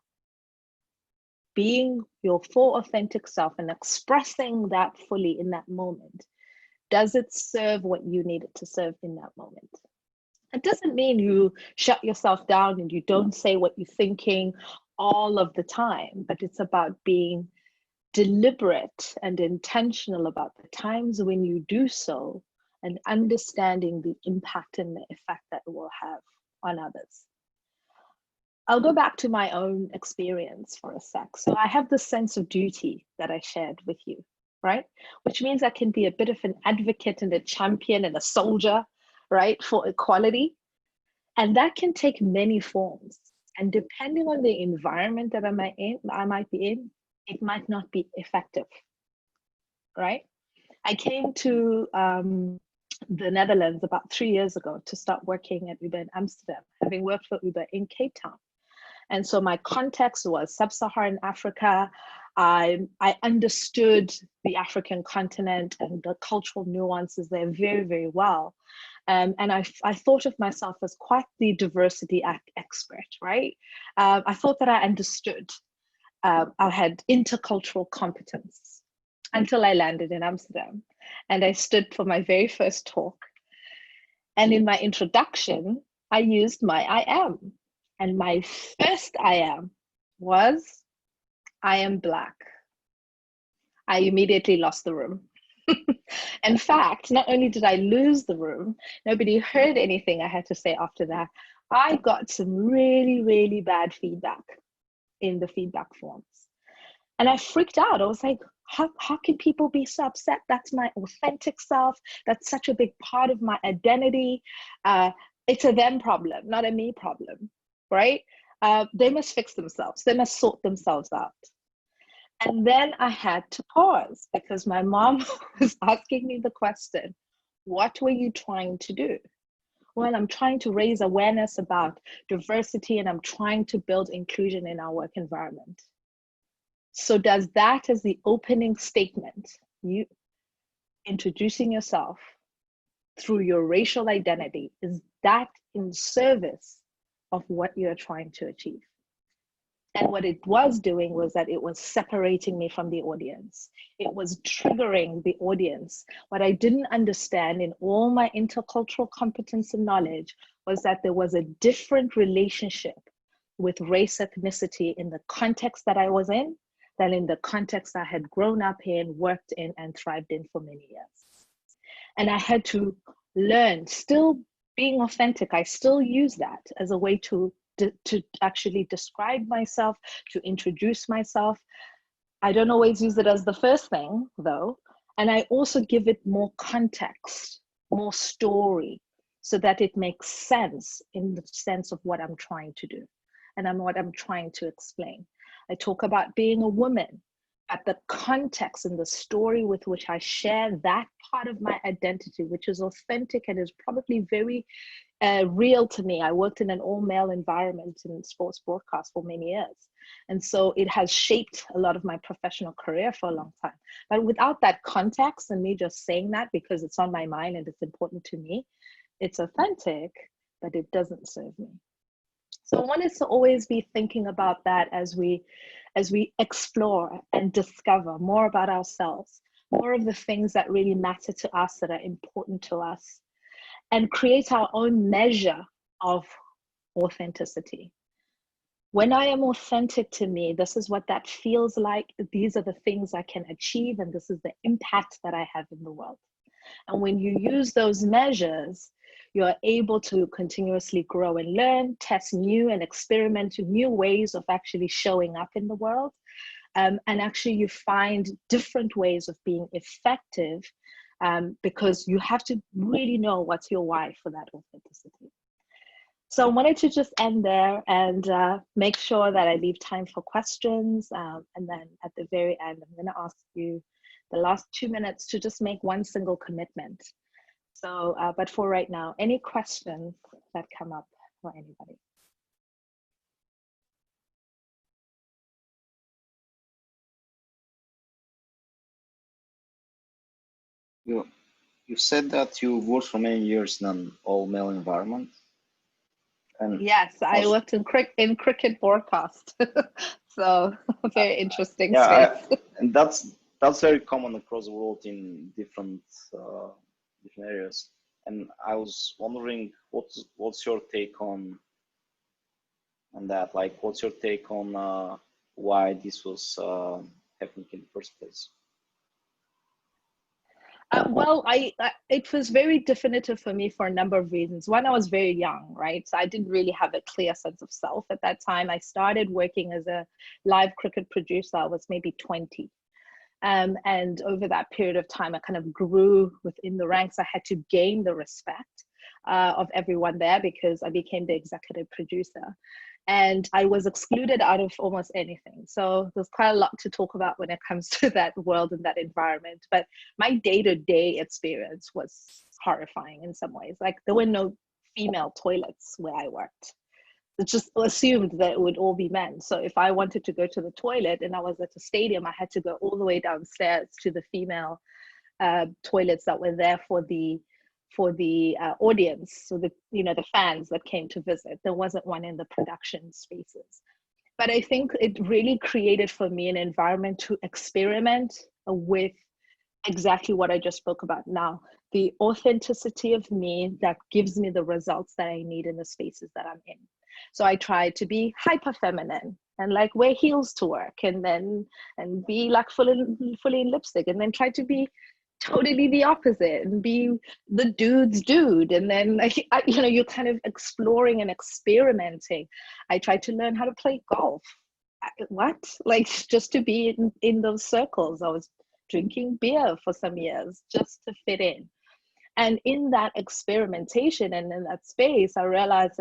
being your full authentic self and expressing that fully in that moment, does it serve what you need it to serve in that moment? It doesn't mean you shut yourself down and you don't say what you're thinking all of the time, but it's about being deliberate and intentional about the times when you do so and understanding the impact and the effect that it will have on others. I'll go back to my own experience for a sec. So I have this sense of duty that I shared with you, right? Which means I can be a bit of an advocate and a champion and a soldier, right, for equality. And that can take many forms. And depending on the environment that I might be in, it might not be effective, right? I came to the Netherlands about 3 years ago to start working at Uber in Amsterdam, having worked for Uber in Cape Town. And so my context was Sub-Saharan Africa. I understood the African continent and the cultural nuances there very, very well. And I thought of myself as quite the diversity expert, right? I thought that I understood. I had intercultural competence until I landed in Amsterdam. And I stood for my very first talk. And in my introduction, I used my I am. And my first I am was, I am Black. I immediately lost the room. In fact, not only did I lose the room, nobody heard anything I had to say after that. I got some really, really bad feedback in the feedback forms. And I freaked out. I was like, how can people be so upset? That's my authentic self. That's such a big part of my identity. It's a them problem, not a me problem, right? They must fix themselves. They must sort themselves out. And then I had to pause because my mom was asking me the question, what were you trying to do? Well, I'm trying to raise awareness about diversity and I'm trying to build inclusion in our work environment. So does that as the opening statement, you introducing yourself through your racial identity, is that in service of what you're trying to achieve? And what it was doing was that it was separating me from the audience. It was triggering the audience. What I didn't understand in all my intercultural competence and knowledge was that there was a different relationship with race, ethnicity in the context that I was in than in the context I had grown up in, worked in, and thrived in for many years. And I had to learn, still being authentic, I still use that as a way to actually describe myself, to introduce myself. I don't always use it as the first thing though. And I also give it more context, more story, so that it makes sense in the sense of what I'm trying to do and what I'm trying to explain. I talk about being a woman, but the context and the story with which I share that part of my identity, which is authentic and is probably very real to me. I worked in an all-male environment in sports broadcast for many years. And so it has shaped a lot of my professional career for a long time. But without that context and me just saying that because it's on my mind and it's important to me, it's authentic, but it doesn't serve me. So I wanted to always be thinking about that as we explore and discover more about ourselves, more of the things that really matter to us, that are important to us, and create our own measure of authenticity. When I am authentic to me, this is what that feels like. These are the things I can achieve, and this is the impact that I have in the world. And when you use those measures, you're able to continuously grow and learn, test new and experiment new ways of actually showing up in the world. And actually you find different ways of being effective because you have to really know what's your why for that authenticity. So I wanted to just end there and make sure that I leave time for questions. And then at the very end, I'm going to ask you the last 2 minutes to just make one single commitment. So, but for right now, any questions that come up for anybody? You said that you worked for many years in an all-male environment. And yes, I worked in cricket broadcast. So very interesting space. And that's very common across the world in different areas. And I was wondering, what's your take on that? Like, what's your take on why this was happening in the first place? Well, it was very definitive for me for a number of reasons. One, I was very young, right? So I didn't really have a clear sense of self at that time. I started working as a live cricket producer. I was maybe 20. And over that period of time, I kind of grew within the ranks. I had to gain the respect of everyone there because I became the executive producer. And I was excluded out of almost anything. So there's quite a lot to talk about when it comes to that world and that environment. But my day-to-day experience was horrifying in some ways. Like, there were no female toilets where I worked. It just assumed that it would all be men. So if I wanted to go to the toilet and I was at a stadium, I had to go all the way downstairs to the female toilets that were there for the audience, so the fans that came to visit. There wasn't one in the production spaces. But I think it really created for me an environment to experiment with exactly what I just spoke about now, the authenticity of me that gives me the results that I need in the spaces that I'm in. So I tried to be hyper feminine and like wear heels to work, and be like fully in lipstick, and then try to be totally the opposite and be the dude's dude. And then you're kind of exploring and experimenting. I tried to learn how to play golf. Just to be in those circles. I was drinking beer for some years just to fit in. And in that experimentation and in that space, I realized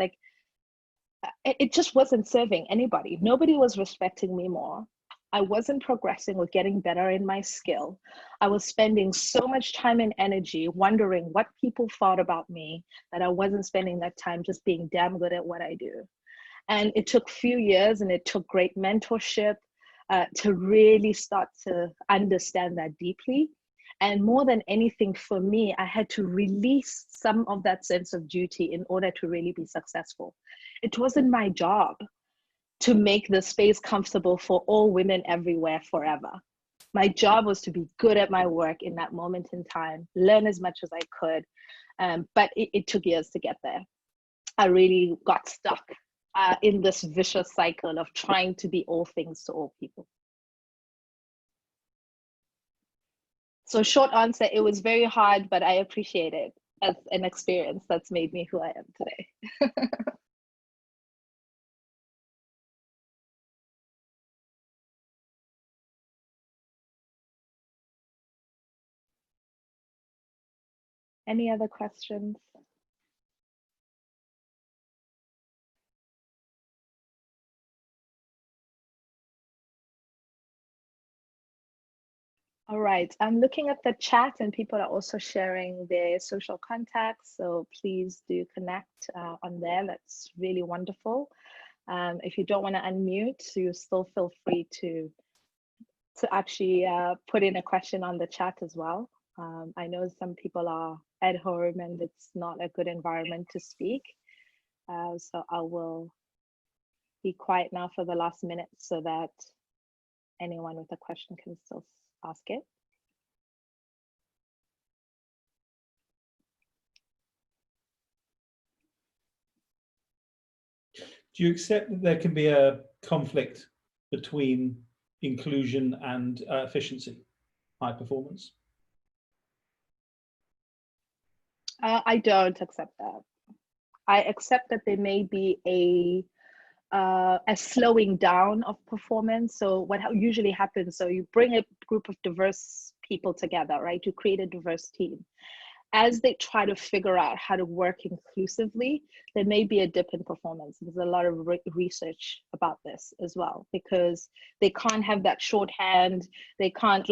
it just wasn't serving anybody. Nobody was respecting me more. I wasn't progressing or getting better in my skill. I was spending so much time and energy wondering what people thought about me that I wasn't spending that time just being damn good at what I do. And it took a few years, and it took great mentorship to really start to understand that deeply. And more than anything for me, I had to release some of that sense of duty in order to really be successful. It wasn't my job to make the space comfortable for all women everywhere forever. My job was to be good at my work in that moment in time, learn as much as I could. But it took years to get there. I really got stuck in this vicious cycle of trying to be all things to all people. So short answer, it was very hard, but I appreciate it as an experience that's made me who I am today. Any other questions? All right, I'm looking at the chat and people are also sharing their social contacts. So please do connect on there. That's really wonderful. If you don't want to unmute, you still feel free to actually put in a question on the chat as well. I know some people are at home and it's not a good environment to speak. So I will be quiet now for the last minute so that anyone with a question can still ask it. Do you accept that there can be a conflict between inclusion and efficiency, high performance? I don't accept that. I accept that there may be a slowing down of performance. So what usually happens, so you bring a group of diverse people together, right? You create a diverse team. As they try to figure out how to work inclusively, there may be a dip in performance. There's a lot of research about this as well, because they can't have that shorthand. They can't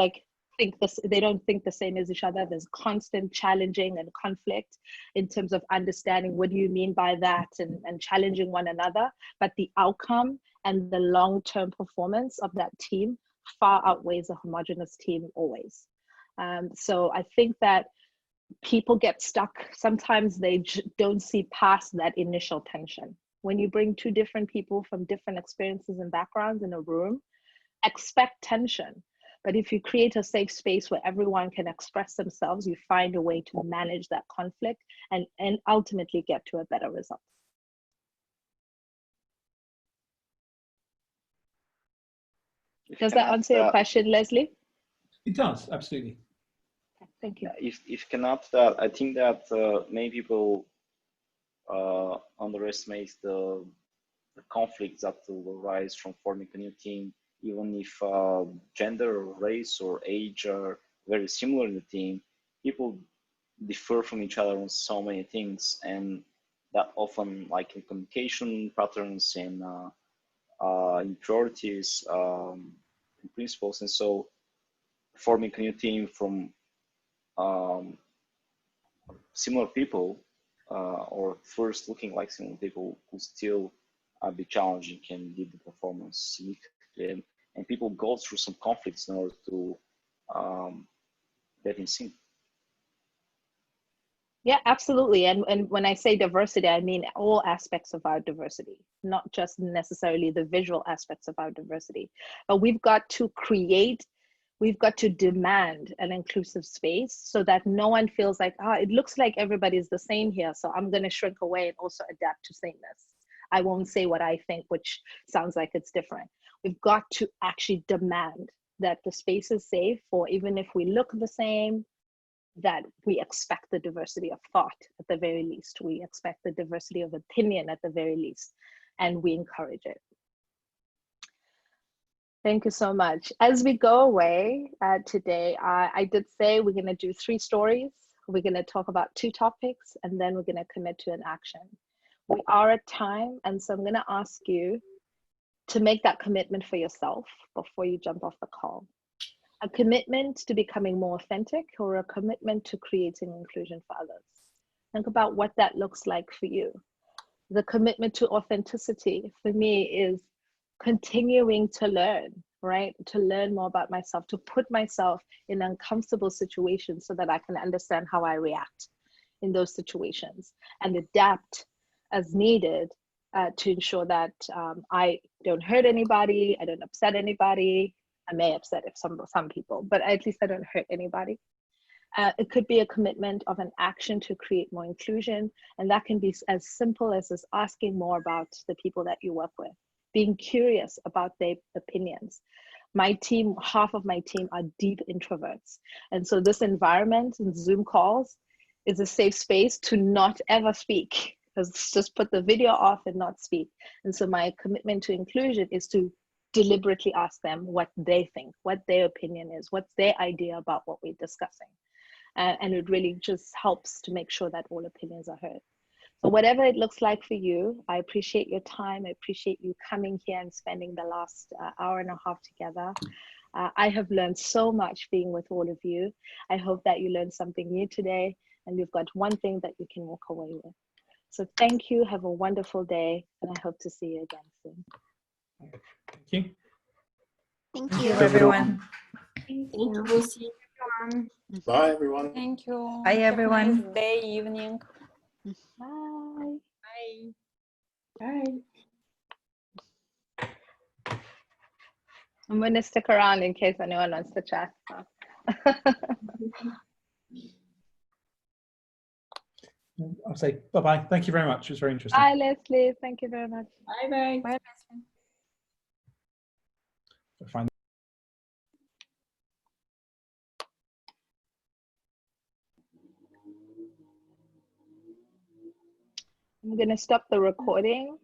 they don't think the same as each other. There's constant challenging and conflict in terms of understanding what do you mean by that, and challenging one another. But the outcome and the long-term performance of that team far outweighs a homogeneous team always. So I think that people get stuck. Sometimes they don't see past that initial tension. When you bring two different people from different experiences and backgrounds in a room, expect tension. But if you create a safe space where everyone can express themselves, you find a way to manage that conflict and ultimately get to a better result. Does that answer your question, Leslie? It does, absolutely. Thank you. If cannot that, I think that many people underestimate the conflicts that will arise from forming a new team, even if gender or race or age are very similar in the team. People differ from each other on so many things, and that often, like in communication patterns and in priorities, in principles, and so forming a new team from similar people or first looking like similar people could still be challenging, can lead the performance significantly, and people go through some conflicts in order to get in sync. Yeah, absolutely. And when I say diversity, I mean all aspects of our diversity, not just necessarily the visual aspects of our diversity. But we've got to demand an inclusive space so that no one feels like, it looks like everybody's the same here, so I'm going to shrink away and also adapt to sameness. I won't say what I think, which sounds like it's different. We've got to actually demand that the space is safe for, even if we look the same, that we expect the diversity of thought at the very least. We expect the diversity of opinion at the very least, and we encourage it. Thank you so much. As we go away today, I did say we're going to do 3 stories. We're going to talk about 2 topics, and then we're going to commit to an action. We are at time, and so I'm going to ask you to make that commitment for yourself before you jump off the call. A commitment to becoming more authentic, or a commitment to creating inclusion for others. Think about what that looks like for you. The commitment to authenticity for me is continuing to learn, right? To learn more about myself, to put myself in uncomfortable situations so that I can understand how I react in those situations and adapt as needed to ensure that I don't hurt anybody, I don't upset anybody. I may upset some people, but at least I don't hurt anybody. It could be a commitment of an action to create more inclusion, and that can be as simple as asking more about the people that you work with, being curious about their opinions. My team, half of my team are deep introverts, and so this environment and Zoom calls is a safe space to not ever speak. Just put the video off and not speak. And so my commitment to inclusion is to deliberately ask them what they think, what their opinion is, what's their idea about what we're discussing. And it really just helps to make sure that all opinions are heard. So whatever it looks like for you, I appreciate your time. I appreciate you coming here and spending the last hour and a half together. I have learned so much being with all of you. I hope that you learned something new today, and you've got one thing that you can walk away with. So thank you, have a wonderful day, and I hope to see you again soon. Thank you. Thank you, everyone. Thank you, Busi. Bye, everyone. Thank you. Bye, Have a everyone. nice day, evening. Bye. Bye. Bye. I'm going to stick around in case anyone wants to chat. I'll say bye-bye. Thank you very much. It was very interesting. Bye, Leslie. Thank you very much. Bye-bye. Bye. Find I'm going to stop the recording.